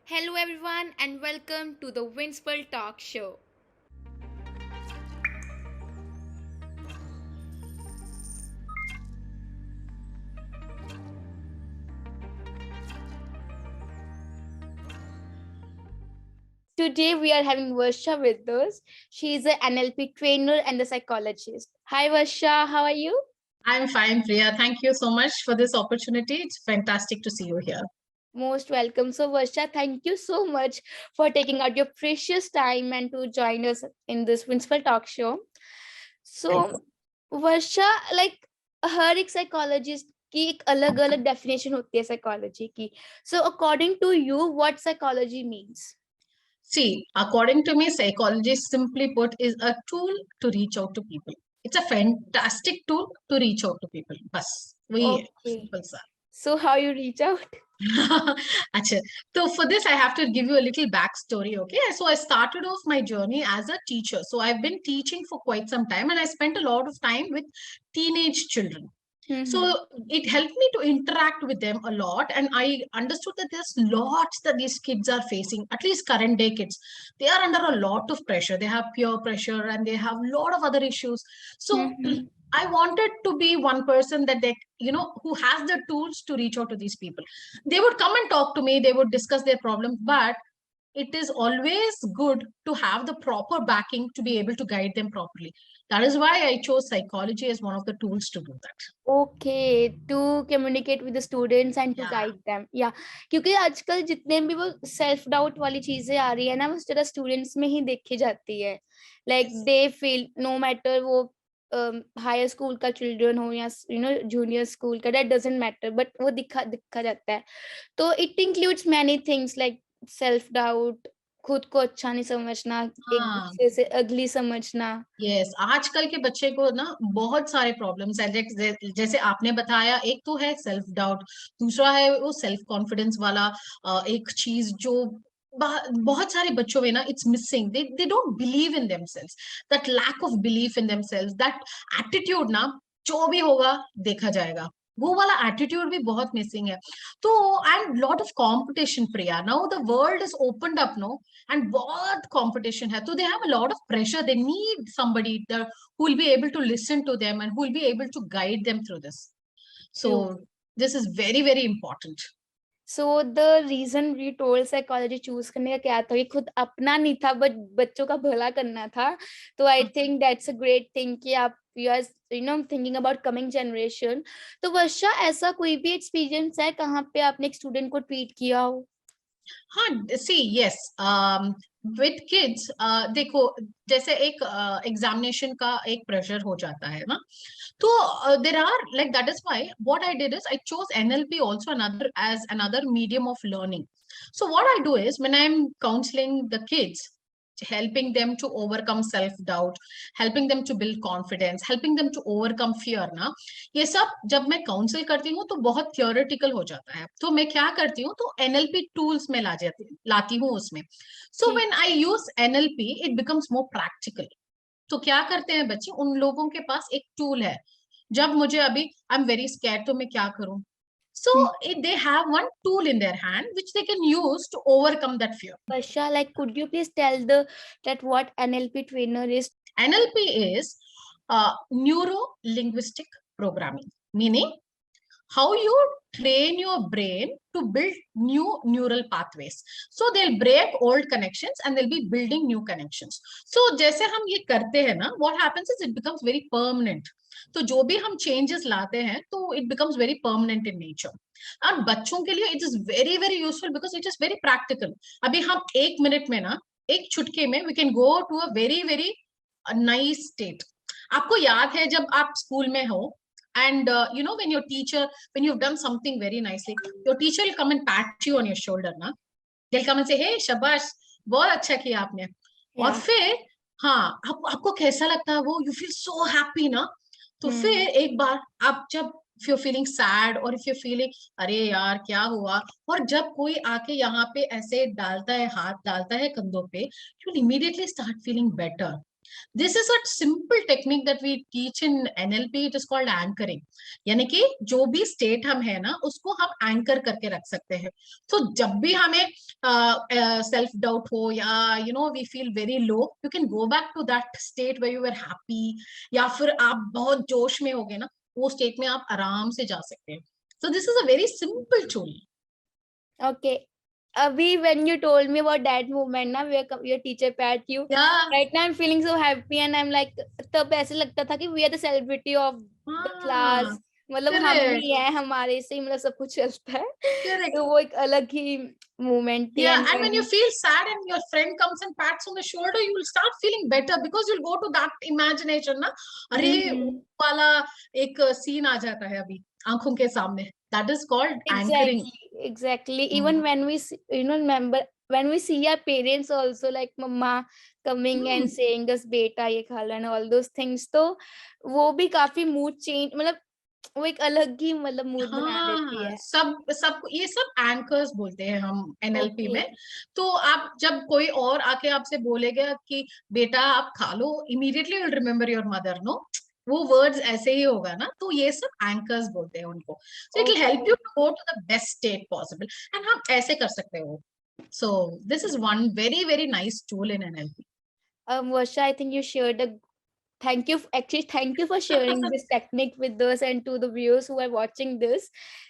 Hello, everyone, and welcome to the Winsple Talk Show. Today, we are having Varsha with us. She is an NLP trainer and a psychologist. Hi, Varsha, how are you? I'm fine, Priya. Thank you so much for this opportunity. It's fantastic to see you here. Most welcome. So, Varsha, thank you so much for taking out your precious time and to join us in this Winsple Talk Show. Thanks. So, Varsha like हर एक psychologist की एक अलग अलग definition होती है psychology की so according to you what psychology means See, according to me, psychology, simply put, is a tool to reach out to people. It's a fantastic tool to reach out to people. Bas, wahi hai. Okay Simple sa. So how you reach out Acha. So for this, I have to give you a little backstory. Okay. So I started off my journey as a teacher. So I've been teaching for quite some time and I spent a lot of time with teenage children. So it helped me to interact with them a lot. And I understood that there's lots that these kids are facing, at least current day kids. They are under a lot of pressure. They have peer pressure and they have a lot of other issues. So I wanted to be one person that who has the tools to reach out to these people. They would come and talk to me, they would discuss their problems, but it is always good to have the proper backing to be able to guide them properly. That is why I chose psychology as one of the tools to do that. Okay to communicate with the students and to Yeah. Guide them या क्योंकि आजकल जितने भी वो self doubt वाली चीजें आ रही है ना वो ज्यादा स्टूडेंट्स में ही देखी जाती है like they feel no matter वो हायर स्कूल का चिल्ड्रन हो या जूनियर स्कूल का दैट डजंट मैटर बट वो दिखा दिखा जाता है तो it includes many things like self doubt खुद को अच्छा नहीं समझना एक हाँ. दूसरे से अगली समझना यस, आजकल के बच्चे को ना बहुत सारे प्रॉब्लम्स है। जैसे आपने बताया, एक तो है सेल्फ डाउट, दूसरा है वो सेल्फ कॉन्फिडेंस वाला एक चीज जो बहुत सारे बच्चों में ना it's missing. They don't believe in themselves, that lack of belief in themselves, that attitude ना, जो भी होगा देखा जाएगा, वो वाला एटीट्यूड भी बहुत मिसिंग है। तो and lot of competition, Priya, now the world is opened up, no, and बहुत competition है, तो they have a lot of pressure. They need somebody who will be able to listen to them and who will be able to guide them through this. So this is very, very important. So the reason we told psychology choose करने का क्या था कि खुद अपना नहीं था but बच्चों का भला करना था तो I think that's a great thing कि आप you are thinking about coming generation तो वर्षा ऐसा कोई भी एक्सपीरियंस है कहाँ पे आपने एक स्टूडेंट को ट्रीट किया हो हाँ, सी यस, विथ किड्स, देखो, जैसे एक एग्जामिनेशन का एक प्रेशर हो जाता है ना, तो there are like, that is why what I did is I chose NLP also another as another medium of learning. So what I do is when I'm counseling the kids, helping them to overcome self doubt, helping them to build confidence, helping them to overcome fear ना, ये सब जब मैं council करती हूँ तो बहुत theoretical हो जाता है, तो मैं क्या करती हूँ, तो एनएलपी टूल्स में लाती हूँ उसमें. So when I use NLP it becomes more practical. तो क्या करते हैं बच्चे, उन लोगों के पास एक टूल है. जब मुझे अभी आई एम वेरी स्कैर्ड, तो मैं क्या करूं, so they have one tool in their hand which they can use to overcome that fear. Varsha like could you please tell the that what NLP trainer is NLP is neuro linguistic programming, meaning how you train your brain to build new neural pathways. So they'll break old connections and they'll be building new connections. So जैसे हम ये करते हैं ना, what happens is it becomes very permanent. तो जो भी हम changes लाते हैं तो it becomes very permanent in nature. और बच्चों के लिए it is very very useful because it is very practical. अभी हम एक मिनट में ना, एक चुटके में we can go to a very very nice state. आपको याद है जब आप स्कूल में हो, and when your teacher, when you've done something very nicely, your teacher will come and pat you on your shoulder na, they'll come and say, hey शाबाश, बहुत अच्छा किया आपने. और फिर हाँ, आपको कैसा लगता है वो, you feel so happy ना. तो फिर एक बार आप जब, if you're feeling sad or if you're feeling अरे यार क्या हुआ, और जब कोई आके यहाँ पे ऐसे डालता है, हाथ डालता है कंधों पे, you will immediately start feeling better. This is a simple technique that we teach in NLP. It is called anchoring. यानी कि जो भी स्टेट हम है ना उसको हम एंकर करके रख सकते हैं. तो जब भी हमें सेल्फ डाउट हो या we feel very low, you can go back to that state where you were happy, या फिर आप बहुत जोश में होगे ना, वो स्टेट में आप आराम से जा सकते हैं. So this is a very simple tool. Okay. Abhi, when you told me about that moment na, where your teacher pat you, Yeah. right now I'm feeling so happy and I'm like, तब ऐसे लगता था कि we are the celebrity of the class. मतलब हम ही हैं, हमारे से ही मतलब सब कुछ चलता है. Correct. तो वो एक अलग ही moment थी. Yeah, and when you feel sad and your friend comes and pats on the shoulder, you will start feeling better because you'll go to that imagination ना. अरे वाला एक scene आ जाता है अभी आंखों के सामने. That is called anchoring. Exactly. Even when we remember when we see our parents also, like mama coming and saying us beta ye kha la and all those things, तो वो भी काफी mood change, मतलब वो एक अलग ही मतलब mood बना देती है. सब ये सब एंकर्स बोलते हैं हम एनएलपी में. तो आप जब कोई और आके आपसे बोलेगा कि बेटा आप खा लो, immediately will remember your mother, नो, वो वर्ड्स ऐसे ही होगा ना. तो ये सब एंकर्स बोलते हैं उनको. So it will help you to go to the best state possible, and हम ऐसे कर सकते हो. So this is one very very nice tool in NLP. Varsha, I think you shared a thank you for sharing this technique with us and to the viewers who are watching this,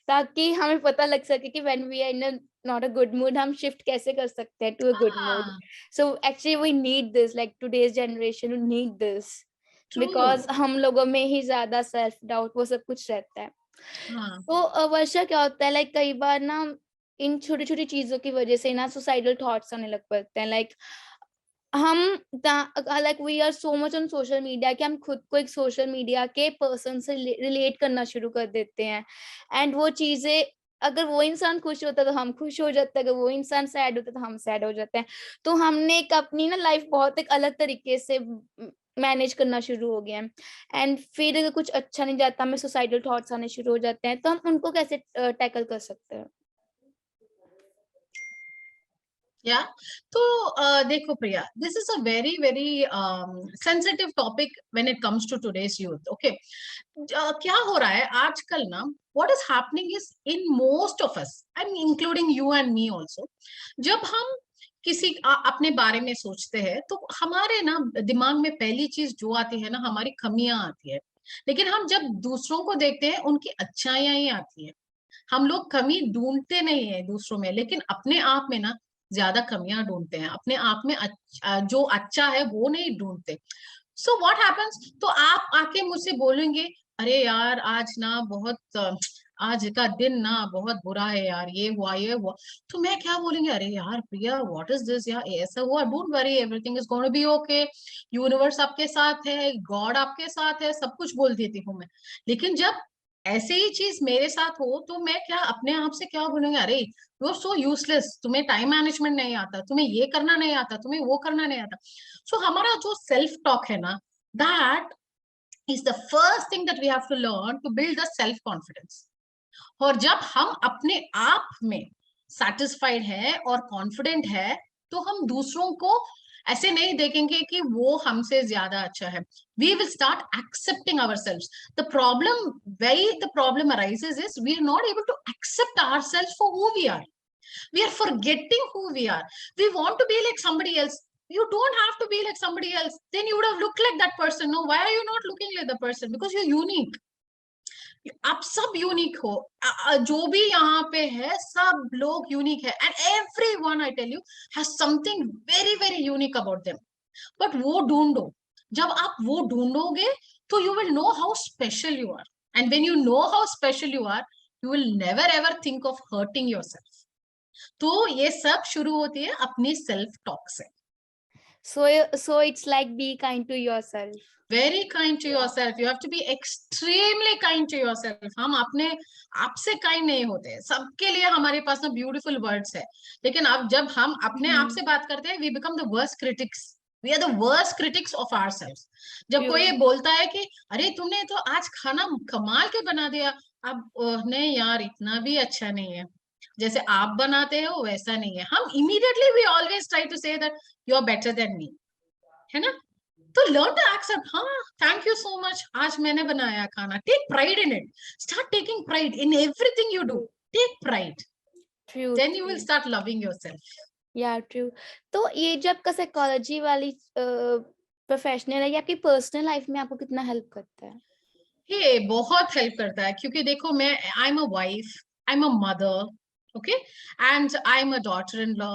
ताकि हमें पता लग सके कि when we are in a not a good mood हम shift कैसे कर सकते हैं to a good mood. So actually we need this, like today's generation need this. True. Because हम लोगों में ही ज्यादा self doubt वो सब कुछ रहता है. तो वर्षा क्या होता है, like कई बार ना इन छोटी छोटी चीजों की वजह से ना suicidal thoughts आने लग पड़ते हैं. like हम like we are so much on social media कि हम खुद को एक सोशल मीडिया के पर्सन से रिलेट करना शुरू कर देते हैं. एंड वो चीजें, अगर वो इंसान खुश होता है तो हम खुश हो जाते हैं, अगर वो इंसान सैड होता है तो हम सैड हो जाते हैं. तो हमने एक अपनी ना लाइफ बहुत एक अलग तरीके से मैनेज करना शुरू हो गया है. एंड फिर अगर कुछ अच्छा नहीं जाता, हमें सुसाइडल थॉट्स आने शुरू हो जाते हैं. तो हम उनको कैसे टैकल कर सकते हैं? Yeah. तो देखो प्रिया, this is a very very sensitive topic when it comes to today's youth. Okay. क्या हो रहा है आजकल ना, what is happening is in most of us, I mean including you and me also, जब हम किसी अपने बारे में सोचते हैं तो हमारे ना दिमाग में पहली चीज जो आती है ना, हमारी कमियां आती है. लेकिन हम जब दूसरों को देखते हैं उनकी अच्छाइयां ही आती है. हम लोग कमी ढूंढते नहीं है दूसरों में, लेकिन अपने आप में ना ज्यादा कमियां ढूंढते हैं. अपने आप में जो अच्छा है वो नहीं ढूंढते. सो व्हाट हैपेंस, तो आप आके मुझसे बोलेंगे अरे यार आज ना बहुत आज का दिन ना बहुत बुरा है यार, ये हुआ. तो मैं क्या बोलेंगे, अरे यार प्रिया व्हाट इज दिस यार, ऐसा हुआ, don't worry, everything is gonna be okay, universe आपके साथ है, गॉड आपके साथ है, सब कुछ बोल देती हूँ मैं. लेकिन जब ऐसे ही चीज मेरे साथ हो तो मैं क्या अपने आप से क्या बोलूंगी, अरे यू आर सो यूजलेस, तुम्हें टाइम मैनेजमेंट नहीं आता, तुम्हें ये करना नहीं आता, तुम्हें वो करना नहीं आता. सो हमारा जो सेल्फ टॉक है ना, that is the first thing that we have to learn to build the self confidence. और जब हम अपने आप में सेटिस्फाइड है और कॉन्फिडेंट है तो हम दूसरों को ऐसे नहीं देखेंगे कि वो हमसे ज्यादा अच्छा है. We will start accepting ourselves. The problem arises is we are not able to accept ourselves for who we are. We are forgetting who we are. We want to be like somebody else. You don't have to be like somebody else. Then you would have looked like that person. No, why are you not looking like the person? Because you're unique. आप सब unique हो. जो भी यहाँ पे है सब लोग यूनिक है. And everyone, I tell you, has something very very unique about them. But वो ढूंढो. जब आप वो ढूंढोगे तो you will know how special you are. And when you know how special you are, you will never ever think of hurting yourself. तो ये सब शुरू होती है अपनी सेल्फ टॉक से. So it's like be kind to yourself. Very kind to yourself. You have to be extremely kind to yourself. हम अपने आप से kind नहीं होते. सबके लिए हमारे पास ना beautiful words है. लेकिन अब जब हम अपने आप से बात करते हैं, we become the worst critics. We are the worst critics of ourselves. जब कोई बोलता है कि अरे तुमने तो आज खाना कमाल के बना दिया, अब नहीं यार इतना भी अच्छा नहीं है, जैसे आप बनाते हो वैसा नहीं है, हम immediately we always try to say that you are better than me, है ना. तो learn to accept, हाँ, thank you so much, आज मैंने बनाया खाना. Take pride in it. Start taking pride in everything you do. Take pride. True, Then you will true. start loving yourself. Yeah, true. तो ये जो आपका साइकोलॉजी वाली प्रोफेशनल है, ये आपकी पर्सनल लाइफ में आपको कितना हेल्प करता है? ये बहुत हेल्प करता है, क्योंकि देखो मैं I am a wife, I am a mother, okay, and I am a daughter in law,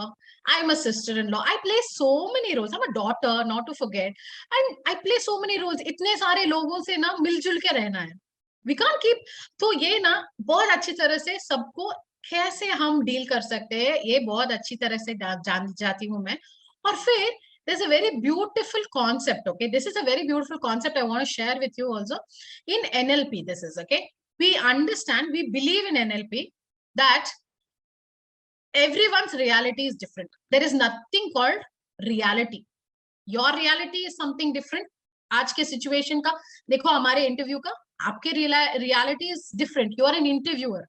I am a sister in law, I play so many roles, I am a daughter, not to forget, and I play so many roles. इतने सारे लोगों से ना मिलजुल के रहना है, we can't keep. तो ये ना बहुत अच्छी तरह से सबको कैसे हम डील कर सकते हैं, ये बहुत अच्छी तरह से जान जाती हूँ मैं. और फिर there's a very beautiful concept, okay, this is a very beautiful concept I want to share with you also. In NLP, this is, okay, we understand, we believe in NLP that everyone's reality is different. There is nothing called reality. Your reality is something different. आज के situation का देखो, हमारे interview का, आपके reality is different. You are an interviewer,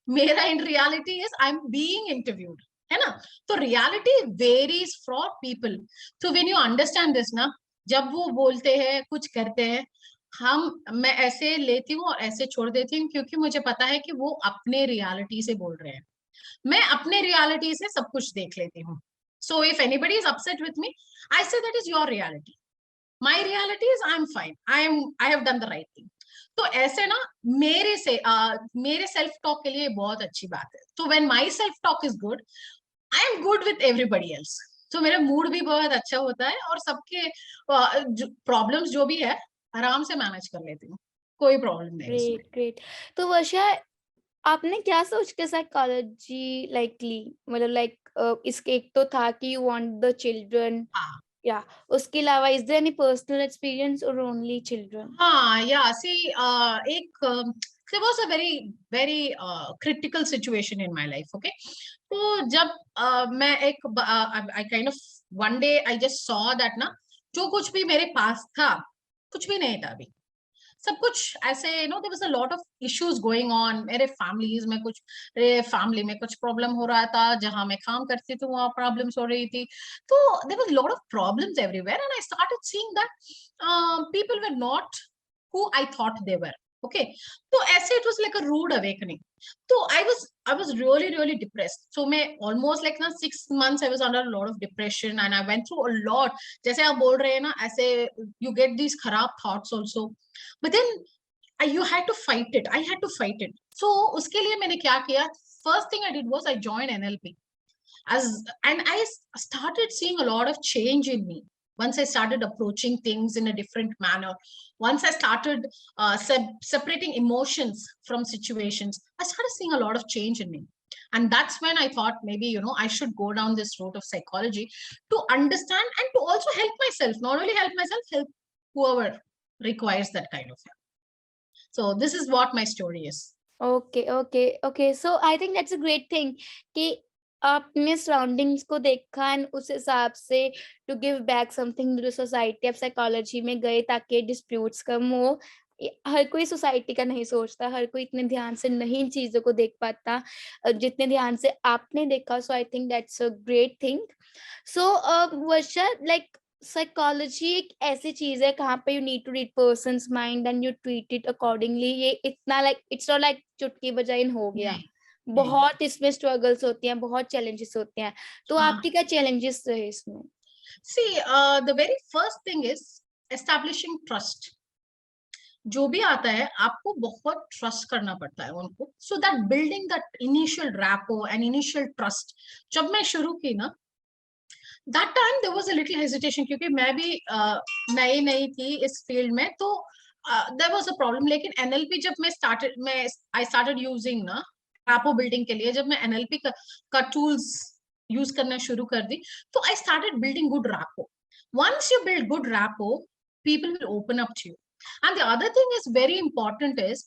मेरा in reality is I am being interviewed, है ना. तो रियलिटी वेरीज फॉर पीपल. तो व्हेन यू अंडरस्टैंड दिस ना, जब वो बोलते हैं, कुछ करते हैं, मैं ऐसे लेती हूँ और ऐसे छोड़ देती हूँ, क्योंकि मुझे पता है कि वो अपने रियलिटी से बोल रहे हैं. मैं अपने रियलिटी से सब कुछ देख लेती हूँ. So if anybody is upset with me, I say that is your reality. My reality is I am fine, I have done the right thing. तो ऐसे ना मेरे सेल्फ टॉक के लिए बहुत अच्छी बात है. तो when my self talk is good, I am good with everybody else. तो मेरा मूड भी बहुत अच्छा होता है, और सबके प्रॉब्लम्स जो भी है आराम से मैनेज कर लेती हूँ, कोई प्रॉब्लम नहीं उसमें. Great, great. तो वर्षा, आपने क्या सोच के साइकोलॉजी ली? मतलब इसके एक तो था कि यू वांट द चिल्ड्रन, हाँ, या उसके अलावा is there any personal experience और ओनली चिल्ड्रन? हाँ, या सी, एक there was a very critical situation in my life, okay. तो जब मैं एक I kind of one day I just saw that ना, जो कुछ भी मेरे पास था, कुछ भी नहीं था अभी. सब कुछ ऐसे, you know, there was a lot of issues going on. मेरे फैमिली में कुछ प्रॉब्लम हो रहा था, जहां मैं काम करती थी वहां प्रॉब्लम्स हो रही थी. तो there was a lot of problems everywhere, and I started seeing that people were not who I thought they were. Okay, तो ऐसे it was like a rude awakening. So I was really depressed. So मैं almost like ना 6 months I was under a lot of depression, and I went through a lot. जैसे आप बोल रहे हैं ना, ऐसे you get these खराब thoughts also, but then you had to fight it. I had to fight it. So उसके लिए मैंने क्या किया? First thing I did was I joined NLP. And I started seeing a lot of change in me once I started approaching things in a different manner. Once I started separating emotions from situations, I started seeing a lot of change in me. And that's when I thought maybe, you know, I should go down this route of psychology to understand and to also help myself. Not only help myself, help whoever requires that kind of help. So this is what my story is. Okay. So I think that's a great thing कि आपने surroundings को देखा and उस हिसाब से to give back something to the society. आप psychology में गए ताकि डिस्प्यूट्स कम हो. हर कोई सोसाइटी का नहीं सोचता, हर कोई इतने ध्यान से नहीं इन चीजों को देख पाता जितने ध्यान से आपने देखा. So I think that's a great thing. So Varsha, psychology एक ऐसी चीज है कहाँ पे you need to read persons mind and you treat it accordingly. ये इतना इट्स नॉट लाइक चुटकी बजाए हो गया. बहुत इसमें स्ट्रगल्स होती हैं, बहुत चैलेंजेस होते हैं. तो आपके क्या चैलेंजेस रहे इसमें? See, the very first thing is establishing trust. जो भी आता है आपको बहुत ट्रस्ट करना पड़ता है उनको. So that building that initial rapport and initial trust, जब मैं शुरू की ना, that time there was a little hesitation, क्योंकि मैं भी नई थी इस फील्ड में. तो there was a problem. लेकिन NLP जब I started using ना रैपो बिल्डिंग के लिए, जब मैं NLP का टूल्स यूज करना शुरू कर दी, तो I started building good rapport. Once you build good rapport, people will open up to you. And the other thing is very important is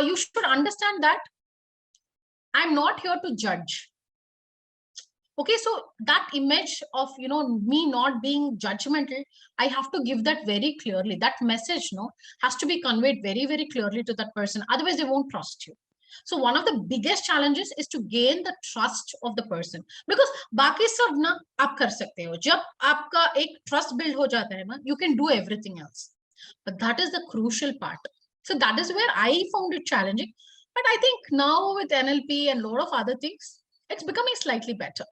you should understand that I'm not here to judge. Okay, so that image of, you know, me not being judgmental, I have to give that very clearly. That message, no, has to be conveyed very clearly to that person. Otherwise, they won't trust you. So one of the biggest challenges is to gain the trust of the person, because बाकी सब ना आप कर सकते हो. जब आपका एक trust build हो जाता है ना, you can do everything else. But that is the crucial part. So that is where I found it challenging. But I think now with NLP and a lot of other things, it's becoming slightly better.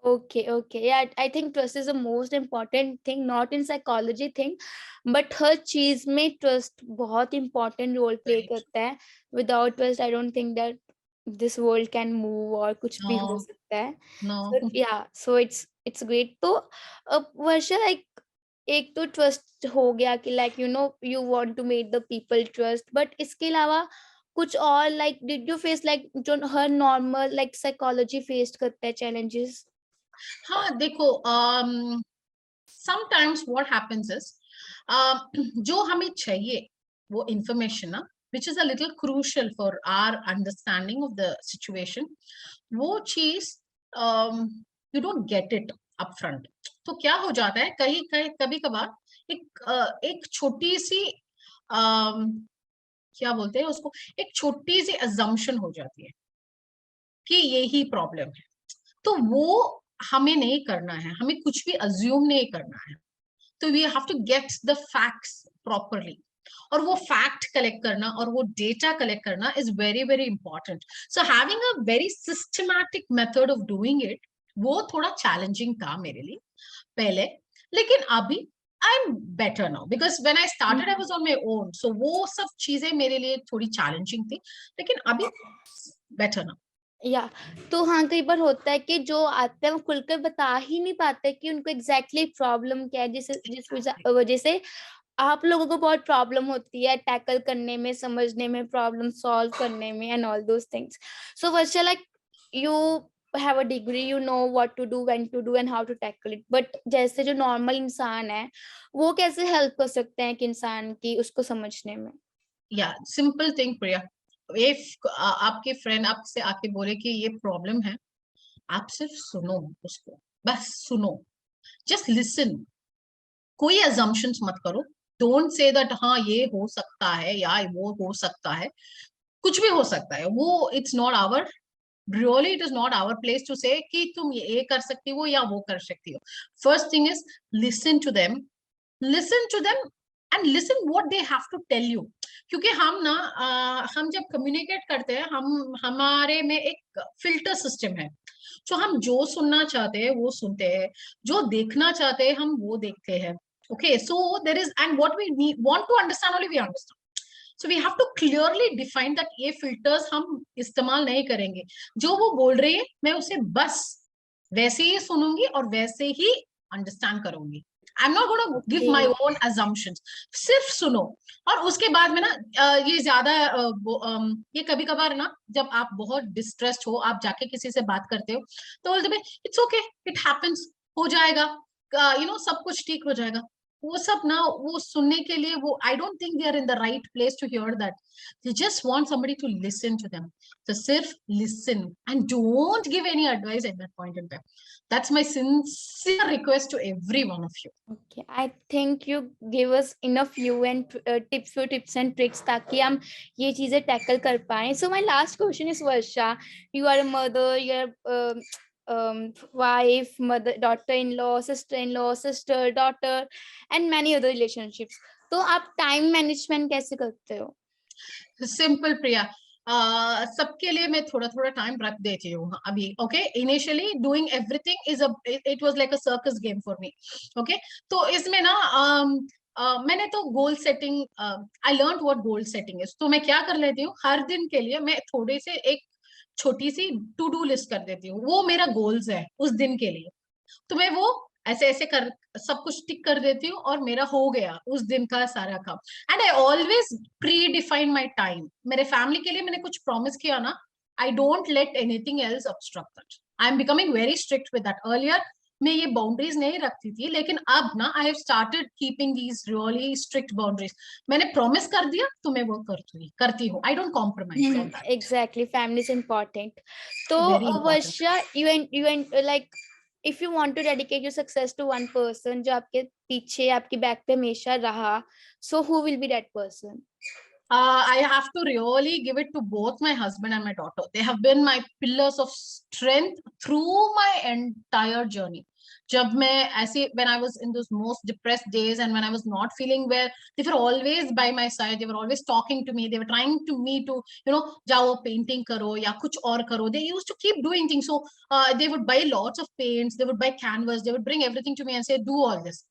Okay. Yeah, I think trust is the most important thing, not in psychology thing, but हर चीज में trust बहुत important role play Right. करता है. Without trust, I don't think that this world can move और कुछ भी हो No, सकता है. no. So yeah, so it's great. तो वर्षा, like एक तो ट्रस्ट हो गया कि like you want to make the people trust, but इसके अलावा कुछ और like did you face like जो हर normal like psychology faced करता है challenges? हाँ देखो, sometimes what happens is, जो हमें चाहिए वो information ना, which is a little crucial for our understanding of the situation, वो चीज you don't get it upfront. तो क्या हो जाता है, कहीं कहीं कभी कभार एक छोटी सी क्या बोलते हैं उसको, एक छोटी सी assumption हो जाती है कि यही प्रॉब्लम है. तो वो हमें नहीं करना है, हमें कुछ भी अज्यूम नहीं करना है. तो we have to get the facts properly, और वो फैक्ट कलेक्ट करना और वो डेटा कलेक्ट करना is very very important. So having a very systematic method of doing it, वो थोड़ा चैलेंजिंग था मेरे लिए पहले. लेकिन अभी I am better now, because when I started I was on my own. So वो सब चीजें मेरे लिए थोड़ी चैलेंजिंग थी, लेकिन अभी बेटर नाउ. या तो हाँ, कई बार होता है कि जो आते हैं वो खुलकर बता ही नहीं पाते कि उनको एग्जैक्टली प्रॉब्लम क्या है, जिस वजह से आप लोगों को बहुत प्रॉब्लम होती है टैकल करने में, समझने में, प्रॉब्लम सॉल्व करने में and all those things. So Varsha, like you have a degree, you know what to do, when to do and how to tackle it, but जैसे जो नॉर्मल इंसान है वो कैसे हेल्प कर सकते हैं कि इंसान की उसको समझने में? या सिंपल थिंग प्रिया, इफ आपके फ्रेंड आपसे आके बोले कि ये प्रॉब्लम है, आप सिर्फ सुनो उसको, बस सुनो, जस्ट लिसन. कोई assumptions मत करो. डोंट से दैट हाँ ये हो सकता है या वो हो सकता है. कुछ भी हो सकता है, वो it's not our, really it is not our place to say कि तुम ये कर सकती हो या वो कर सकती हो. First thing is listen to them, listen to them and listen what they have to tell you. क्योंकि हम ना हम जब कम्युनिकेट करते हैं, हम हमारे में एक फिल्टर सिस्टम है. तो हम जो सुनना चाहते हैं वो सुनते हैं, जो देखना चाहते हैं हम वो देखते हैं. Okay, so there is, and what we need, want to understand only we understand. So we have to clearly define that ये filters हम इस्तेमाल नहीं करेंगे. जो वो बोल रही है मैं उसे बस वैसे ही सुनूंगी और वैसे ही अंडरस्टैंड करूंगी. I am not gonna give my own assumptions. सिर्फ सुनो. और उसके बाद में ना ये ज्यादा ये कभी कभार ना जब आप बहुत डिस्ट्रेस्ड हो, आप जाके किसी से बात करते हो तो बोलते भाई इट्स ओके, इट हैपेंस, हो जाएगा, सब कुछ ठीक हो जाएगा. वो सब ना वो सुनने के लिए वो I don't think they are in the right place to hear that. They just want somebody to listen to them. So सिर्फ listen and don't give any advice at that point in time. That's my sincere request to every one of you. Okay, I think you give us enough few tips and tricks ताकि हम ये चीजें tackle कर पाए. So my last question is, Varsha, you are a mother, you are wife, mother, daughter-in-law, sister-in-law, sister, daughter, and many other relationships. तो आप time management कैसे करते हो? सिंपल प्रिया, सबके लिए मैं थोड़ा थोड़ा टाइम रख देती हूँ अभी. Okay, initially doing everything is it was like a circus game for me. Okay, तो इसमें ना मैंने तो goal setting, I learn what goal setting is. तो मैं क्या कर लेती हूँ, हर दिन के लिए मैं थोड़े से एक छोटी सी टू डू लिस्ट कर देती हूँ. वो मेरा गोल्स है उस दिन के लिए. तो मैं वो ऐसे ऐसे कर सब कुछ टिक कर देती हूँ और मेरा हो गया उस दिन का सारा काम. And I always pre define my time. मेरे फैमिली के लिए मैंने कुछ प्रॉमिस किया ना, I don't let anything else obstruct that. I am becoming very strict with that. Earlier मैं ये बाउंड्रीज नहीं रखती थी, लेकिन अब ना I have started keeping these really strict boundaries. मैंने प्रॉमिस कर दिया तो मैं वो करती हूँ. I don't compromise on that. Exactly, family is important. तो very important. Varsha, you like if you want to dedicate your success to one person जो आपके पीछे आपकी बैक पे हमेशा रहा, so who will be that person? I have to really give it to both my husband and my daughter. They have been my pillars of strength through my entire journey. When I was in those most depressed days and when I was not feeling well, they were always by my side. They were always talking to me. They were trying to me to, jao painting karo ya kuch aur karo. They used to keep doing things. So they would buy lots of paints. They would buy canvas. They would bring everything to me and say, do all this.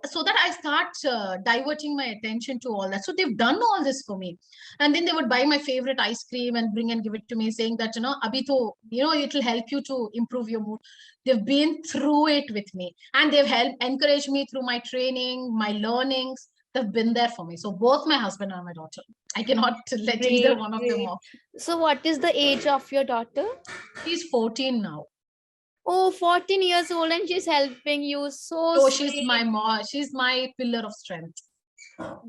So that I start diverting my attention to all that. So they've done all this for me. And then they would buy my favorite ice cream and bring and give it to me, saying that, abhi to, it will help you to improve your mood. They've been through it with me, and they've helped encourage me through my training, my learnings. They've been there for me. So both my husband and my daughter, I cannot let either Great, one of them great. off. So what is the age of your daughter? She's 14 now. Oh, 14 years old, and she's helping you. So So she's sweet. my mom. She's my pillar of strength.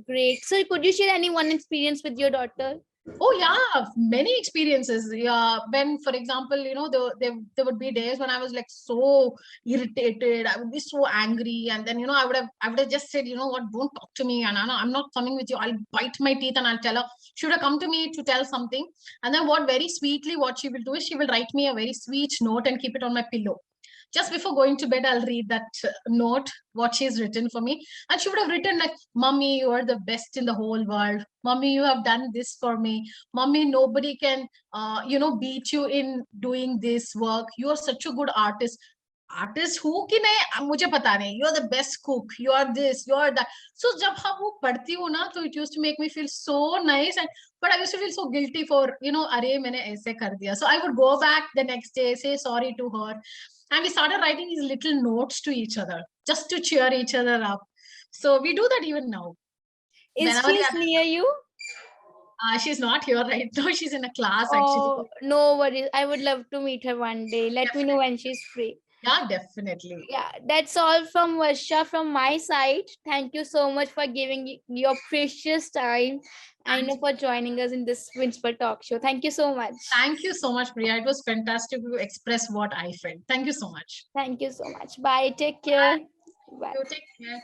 Great. So could you share any one experience with your daughter? Oh yeah, many experiences. Yeah, when, for example, there would be days when I was like so irritated. I would be so angry, and then I would have just said, what, don't talk to me, and I'm not coming with you. I'll bite my teeth and I'll tell her. She would have come to me to tell something, and then very sweetly, what she will do is she will write me a very sweet note and keep it on my pillow. Just before going to bed, I'll read that note, what she's written for me. And she would have written like, Mommy, you are the best in the whole world. Mommy, you have done this for me. Mommy, nobody can, beat you in doing this work. You are such a good artist. Artist who ki nahi, mujhe pata nahi. You are the best cook. You are this, you are that. So jab wo padhti hu na, so it used to make me feel so nice. But I used to feel so guilty for, arey maine aise kar diya. So I would go back the next day, say sorry to her. And we started writing these little notes to each other just to cheer each other up. So we do that even now. Is she near you? She's not here right now. She's in a class actually. Oh, no worries. I would love to meet her one day. Let me know when she's free. Yeah, definitely. Yeah, that's all from Varsha from my side. Thank you so much for giving your precious time and for joining us in this Winsple talk show. Thank you so much. Thank you so much, Priya. It was fantastic to express what I felt. Thank you so much. Thank you so much. Bye. Take care. Bye. You take care.